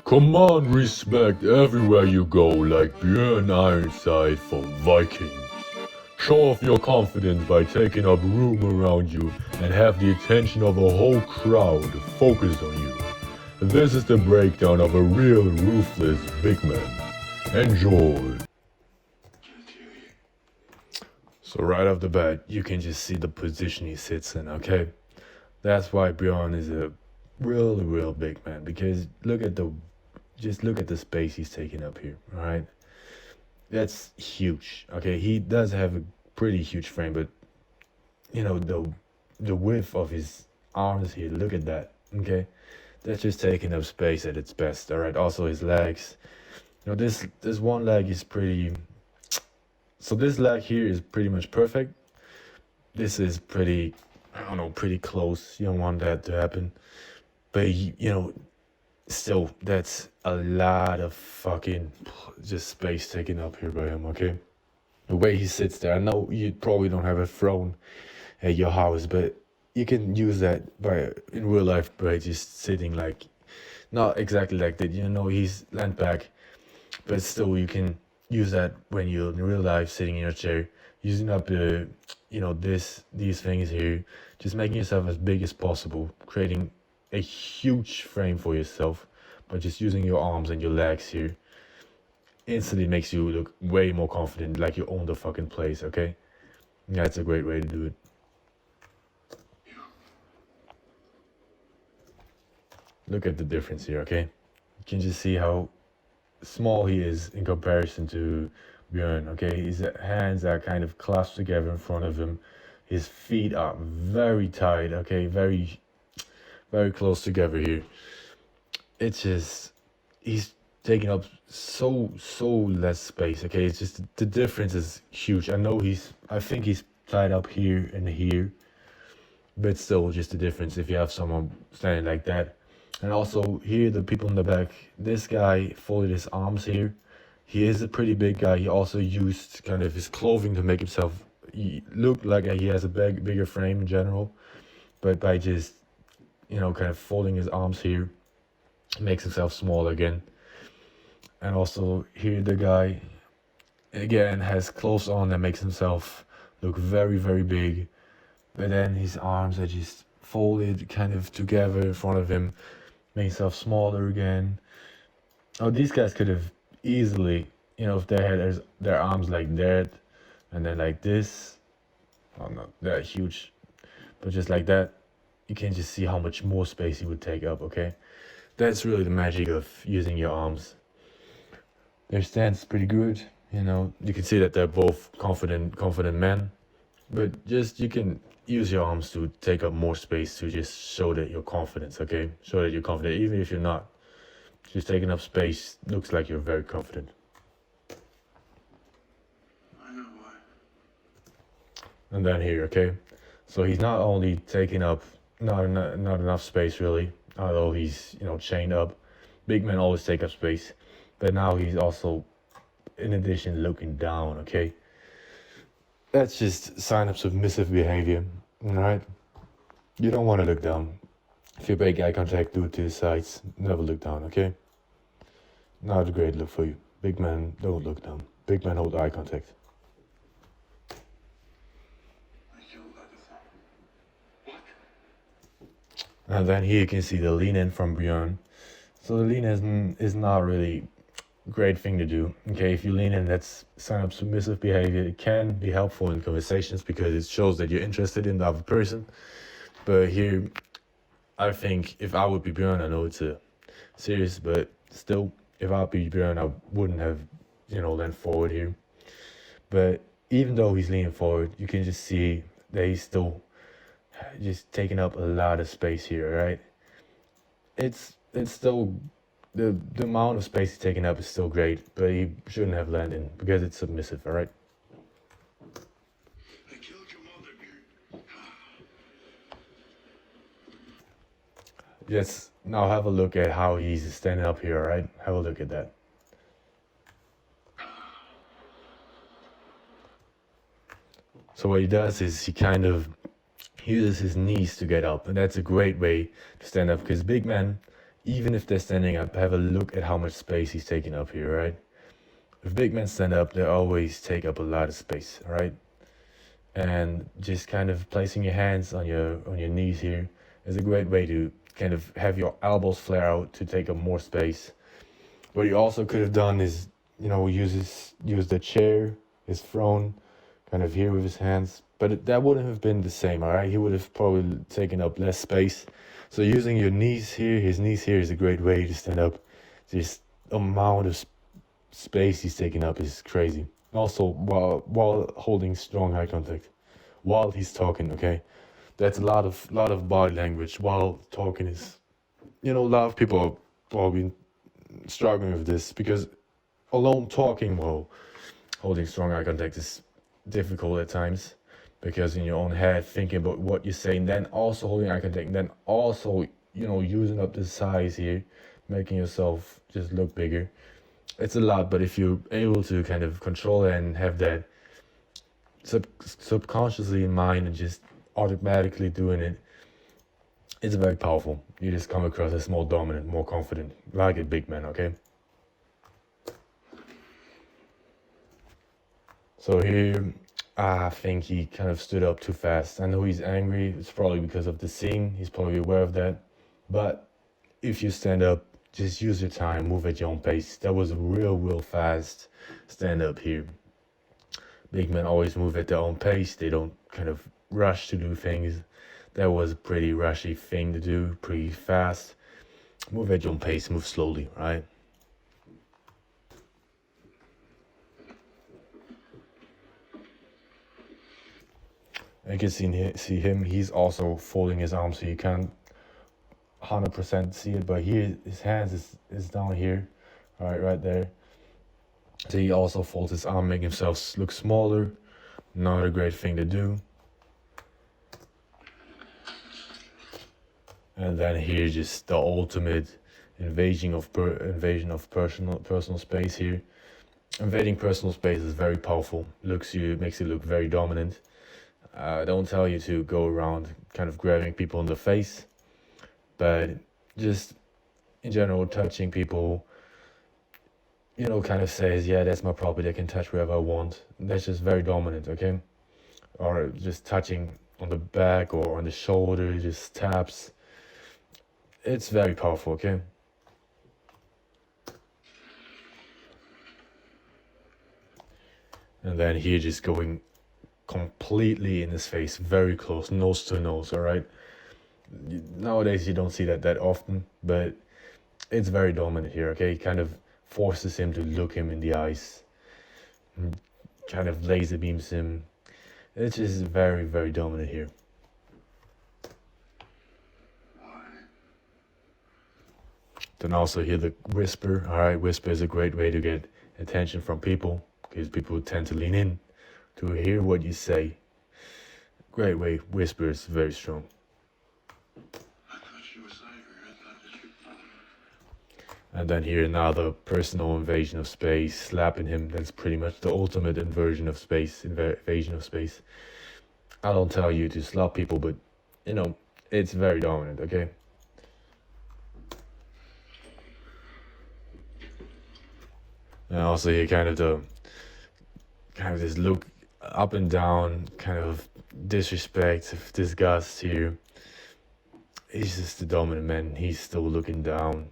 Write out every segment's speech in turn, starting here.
Command respect everywhere you go like Björn Ironside from Vikings. Show off your confidence by taking up room around you and have the attention of a whole crowd focused on you. This is the breakdown of a real ruthless big man. Enjoy! So right off the bat, you can just see the position he sits in, okay? That's why Björn is a real big man, because just look at the space he's taking up here, alright? That's huge, okay? He does have a pretty huge frame, but you know, the width of his arms here, look at that, okay? That's just taking up space at its best, alright? Also his legs. You know, this one leg is pretty, so this leg here is pretty much perfect. This is pretty, I don't know, pretty close. You don't want that to happen. But you know, still, that's a lot of fucking just space taken up here by him, okay? The way he sits there, I know you probably don't have a throne at your house, but you can use that in real life by just sitting like, not exactly like that, you know, he's leant back, but still you can use that when you're in real life sitting in your chair, using up these things here, just making yourself as big as possible, creating a huge frame for yourself by just using your arms and your legs here. Instantly makes you look way more confident, like you own the fucking place, okay? That's a great way to do it. Look at the difference here, okay? You can just see how small he is in comparison to Björn, okay? His hands are kind of clasped together in front of him. His feet are very tight, okay? Very close together here. It's just, he's taking up so less space, okay? It's just, the difference is huge. I think he's tied up here and here, but still just the difference if you have someone standing like that. And also here, the people in the back, this guy folded his arms here. He is a pretty big guy. He also used kind of his clothing to make himself look like he has a bigger frame in general, but by just, you know, kind of folding his arms here, makes himself smaller again. And also here, the guy again has clothes on that makes himself look very big, but then his arms are just folded kind of together in front of him, make himself smaller again. Oh, these guys could have easily, you know, if they had their arms like that and then like this, well, not that huge, but just like that, you can just see how much more space you would take up, okay? That's really the magic of using your arms. Their stance is pretty good, you know. You can see that they're both confident men, but just you can use your arms to take up more space to just show that you're confident, okay? Show that you're confident, even if you're not. Just taking up space looks like you're very confident. I know why. And then here, okay? So he's not only taking up not enough space really, although he's, you know, chained up. Big men always take up space, but now he's also, in addition, looking down, okay? That's just a sign of submissive behavior, alright? You don't want to look down. If you break eye contact, do it to the sides. Never look down, okay? Not a great look for you. Big men don't look down. Big men hold eye contact. And then here you can see the lean in from Björn. So the lean in is not really a great thing to do. Okay, if you lean in, that's a sign of submissive behavior. It can be helpful in conversations because it shows that you're interested in the other person. But here, I think if I would be Björn, I know it's a serious, but still, if I would be Björn, I wouldn't have, you know, leaned forward here. But even though he's leaning forward, you can just see that he's still just taking up a lot of space here, right? It's still, the amount of space he's taking up is still great, but he shouldn't have landed because it's submissive, alright? I killed your mother, Björn. Just now have a look at how he's standing up here, alright? Have a look at that. So what he does is he kind of uses his knees to get up, and that's a great way to stand up because big men even if they're standing up, have a look at how much space he's taking up here, right? If big men stand up, they always take up a lot of space, right? And just kind of placing your hands on your knees here is a great way to kind of have your elbows flare out to take up more space. What he also could have done is, use the chair, his throne, kind of here with his hands. But that wouldn't have been the same, all right? He would have probably taken up less space. So using your knees here, his knees here, is a great way to stand up. Just amount of space he's taking up is crazy. Also, while holding strong eye contact, while he's talking, okay, that's a lot of body language while talking. Is, a lot of people are probably struggling with this because alone talking while holding strong eye contact is difficult at times, because in your own head thinking about what you're saying, then also holding eye contact, then also using up the size here, making yourself just look bigger. It's a lot, but if you're able to kind of control it and have that subconsciously in mind and just automatically doing it, it's very powerful. You just come across as more dominant, more confident, like a big man, okay? So here, I think he kind of stood up too fast. I know he's angry. It's probably because of the scene. He's probably aware of that. But if you stand up, just use your time, move at your own pace. That was a real fast stand up here. Big men always move at their own pace. They don't kind of rush to do things. That was a pretty rushy thing to do, pretty fast. Move at your own pace, move slowly, right? You can see him, he's also folding his arms, so you can't 100% see it, but here, his hands is down here, all right there. So he also folds his arm, making himself look smaller. Not a great thing to do. And then here, just the ultimate invasion of personal space here. Invading personal space is very powerful. Makes you look very dominant. Don't tell you to go around kind of grabbing people in the face, but just in general touching people, kind of says, yeah, that's my property, I can touch wherever I want. That's just very dominant, okay? Or just touching on the back or on the shoulder, just taps. It's very powerful, okay? And then here, just going completely in his face, very close, nose to nose, all right? Nowadays, you don't see that often, but it's very dominant here, okay? It kind of forces him to look him in the eyes, kind of laser beams him. It's just very dominant here. Then also hear the whisper. All right, whisper is a great way to get attention from people, because people tend to lean in to hear what you say. Great way. Whisper is very strong. And then here another personal invasion of space, slapping him. That's pretty much the ultimate invasion of space. I don't tell you to slap people, but it's very dominant, okay? And also here kind of this look up and down, kind of disrespect, disgust here. He's just the dominant man. He's still looking down.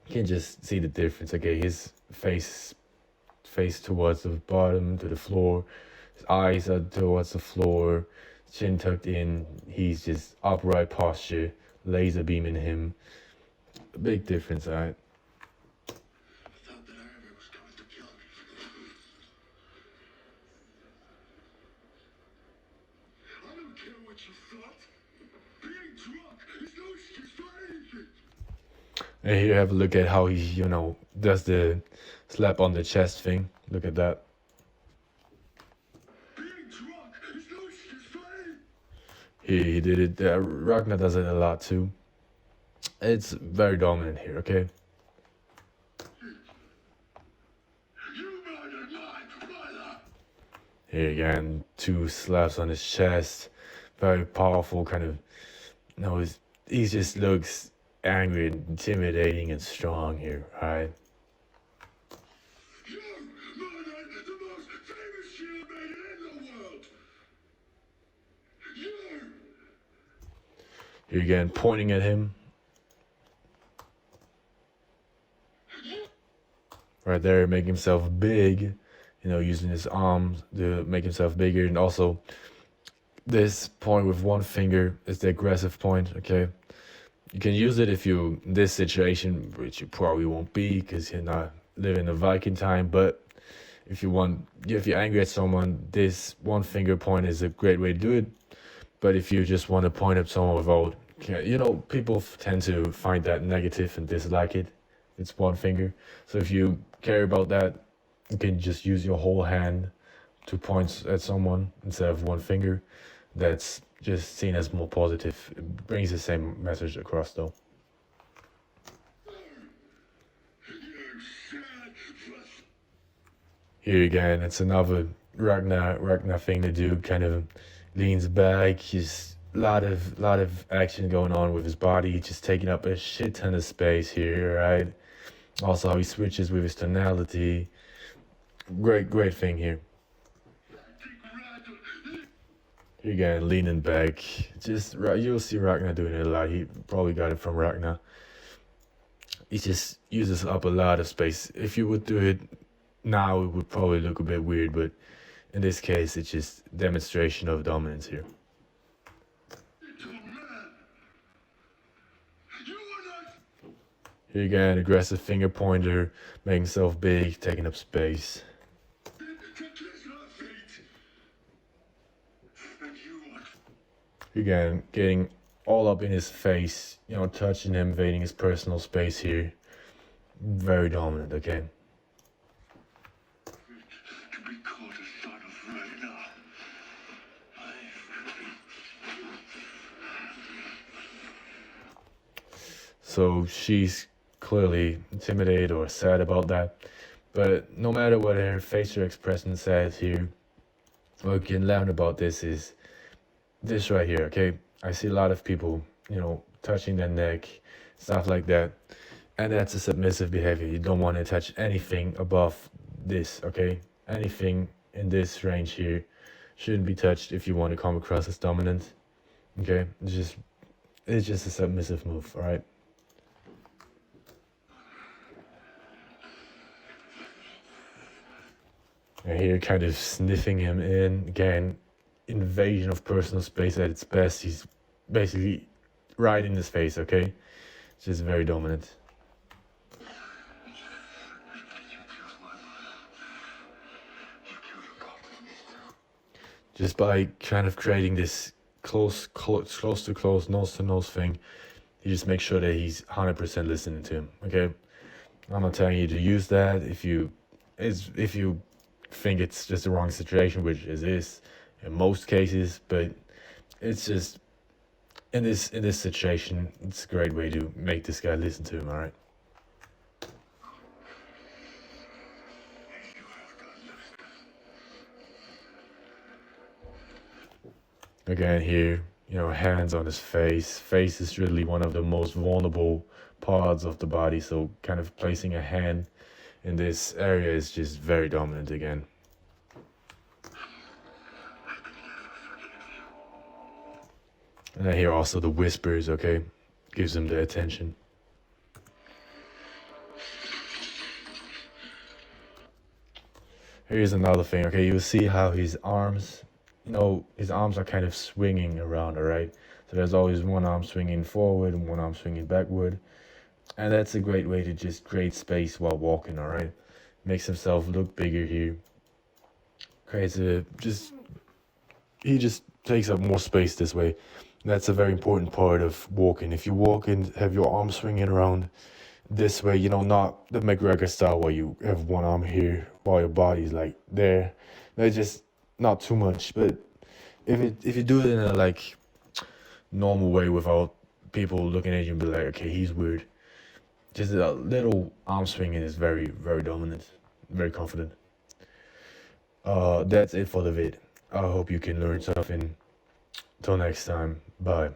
You can just see the difference. Okay, his face towards the bottom, to the floor. His eyes are towards the floor. Chin tucked in. He's just upright posture. Laser beaming him. A big difference, alright? And here you have a look at how he, does the slap on the chest thing. Look at that. He did it. Ragnar does it a lot too. It's very dominant here, okay? Here again, 2 slaps on his chest. Very powerful, kind of, he just looks angry and intimidating and strong here, alright? You murdered the most famous shield maiden in the world. You. Here again, pointing at him. Right there, making himself big, using his arms to make himself bigger. And also, this point with one finger is the aggressive point, okay? You can use it if you, in this situation, which you probably won't be because you're not living in a Viking time, but if you're angry at someone, this one finger point is a great way to do it. But if you just want to point at someone without, people tend to find that negative and dislike it. It's one finger. So if you care about that, you can just use your whole hand to point at someone instead of one finger. That's just seen as more positive. It brings the same message across though. Here again, it's another Ragnar thing to do. Kind of leans back. He's a lot of action going on with his body, just taking up a shit ton of space here, right? Also, how he switches with his tonality. Great thing here. Here again, leaning back. You'll see Ragnar doing it a lot. He probably got it from Ragnar. He just uses up a lot of space. If you would do it now, it would probably look a bit weird, but in this case, it's just demonstration of dominance here. Here again, aggressive finger pointer, making himself big, taking up space. Here again, getting all up in his face, touching him, invading his personal space here. Very dominant, okay? So she's clearly intimidated or sad about that. But no matter what her facial expression says here, what we can learn about this is this right here, okay? I see a lot of people, touching their neck, stuff like that. And that's a submissive behavior. You don't want to touch anything above this, okay? Anything in this range here shouldn't be touched if you want to come across as dominant, okay? It's just a submissive move, all right? And here, kind of sniffing him in. Again, invasion of personal space at its best. He's basically right in his face, okay? Just very dominant. Just by kind of creating this close to close, nose to nose thing, you just make sure that he's 100% listening to him, okay? I'm not telling you to use that if you think it's just the wrong situation, which it is in most cases, but it's just in this situation, it's a great way to make this guy listen to him, all right? Again here, hands on his face. Face is really one of the most vulnerable parts of the body, so kind of placing a hand in this area is just very dominant again. And I hear also the whispers, okay? Gives him the attention. Here's another thing, okay? You see how his arms, his arms are kind of swinging around, all right? So there's always one arm swinging forward and one arm swinging backward. And that's a great way to just create space while walking, all right? Makes himself look bigger here. He just takes up more space this way. That's a very important part of walking. If you walk and have your arm swinging around this way, not the McGregor style where you have one arm here while your body's like there. That's just not too much. But if you do it in a normal way without people looking at you and be like, okay, he's weird. Just a little arm swinging is very, very dominant, very confident. That's it for the vid. I hope you can learn something. Till next time, bye.